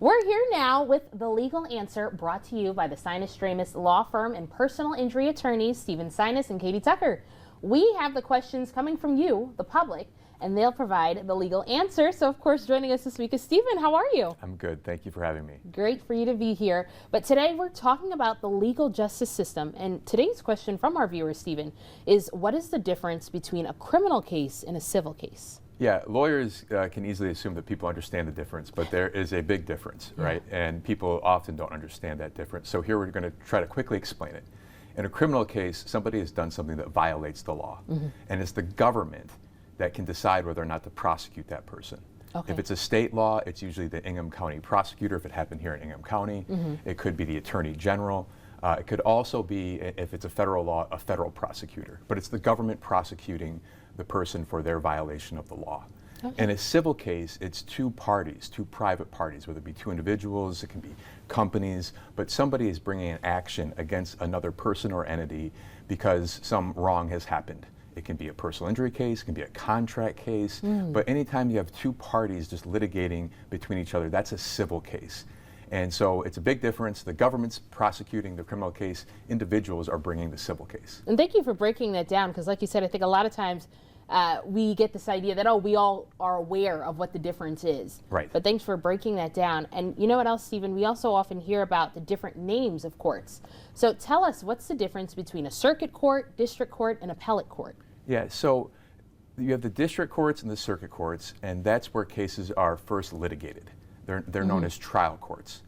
We're here now with The Legal Answer, brought to you by the Sinas law firm and personal injury attorneys Stephen Sinas and Katie Tucker. We have the questions coming from you, the public, and they'll provide the legal answer. So, of course, joining us this week is Stephen. How are you? I'm good. Thank you for having me. Great for you to be here. But today we're talking about the legal justice system. And today's question from our viewer, Stephen, is what is the difference between a criminal case and a civil case? Yeah, lawyers can easily assume that people understand the difference, but there is a big difference, right? And people often don't understand that difference. So here we're going to try to quickly explain it. In a criminal case, somebody has done something that violates the law, and it's the government that can decide whether or not to prosecute that person. Okay. If it's a state law, it's usually the Ingham County prosecutor, if it happened here in Ingham County. It could be the Attorney General. It could also be, if it's a federal law, a federal prosecutor. But it's the government prosecuting the person for their violation of the law. Okay. In a civil case, it's two parties, two private parties, whether it be two individuals, it can be companies, but somebody is bringing an action against another person or entity because some wrong has happened. It can be a personal injury case, it can be a contract case, but anytime you have two parties just litigating between each other, that's a civil case. And so it's a big difference. The government's prosecuting the criminal case, individuals are bringing the civil case. And thank you for breaking that down, because like you said, I think a lot of times we get this idea that, oh, we all are aware of what the difference is. Right. But thanks for breaking that down. And you know what else, Stephen? We also often hear about the different names of courts. So tell us, what's the difference between a circuit court, district court, and appellate court? Yeah, so you have the district courts and the circuit courts, and that's where cases are first litigated. They're known as trial courts.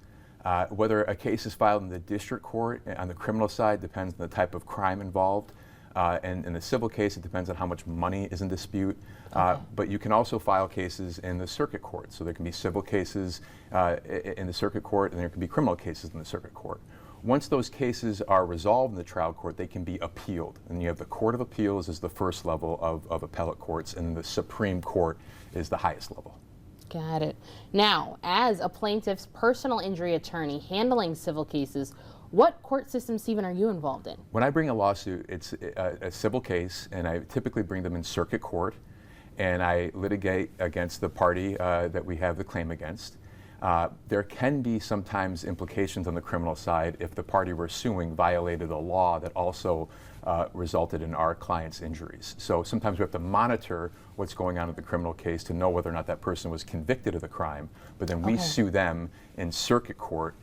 Whether a case is filed in the district court on the criminal side depends on the type of crime involved. And in the civil case, it depends on how much money is in dispute. But you can also file cases in the circuit court. So there can be civil cases in the circuit court, and there can be criminal cases in the circuit court. Once those cases are resolved in the trial court, they can be appealed. And you have the Court of Appeals as the first level of appellate courts, and the Supreme Court is the highest level. Got it. Now, as a plaintiff's personal injury attorney handling civil cases, what court system, Stephen, are you involved in? When I bring a lawsuit, it's a civil case, and I typically bring them in circuit court, and I litigate against the party that we have the claim against. There can be sometimes implications on the criminal side if the party we're suing violated a law that also resulted in our client's injuries. So sometimes we have to monitor what's going on in the criminal case to know whether or not that person was convicted of the crime, but then we sue them in circuit court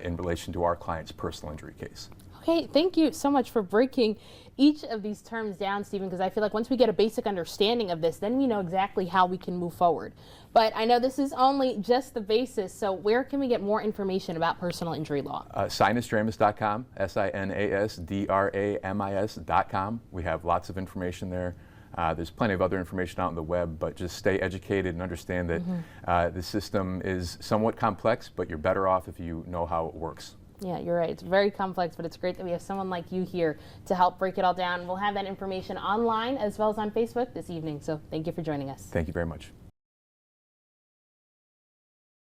in relation to our client's personal injury case. Okay, thank you so much for breaking each of these terms down, Stephen, because I feel like once we get a basic understanding of this, then we know exactly how we can move forward. But I know this is only just the basis, so where can we get more information about personal injury law? Sinasdramis.com, SINASDRAMIS.com. We have lots of information there. There's plenty of other information out on the web, but just stay educated and understand that the system is somewhat complex, but you're better off if you know how it works. Yeah, you're right. It's very complex, but it's great that we have someone like you here to help break it all down. We'll have that information online as well as on Facebook this evening, so thank you for joining us. Thank you very much.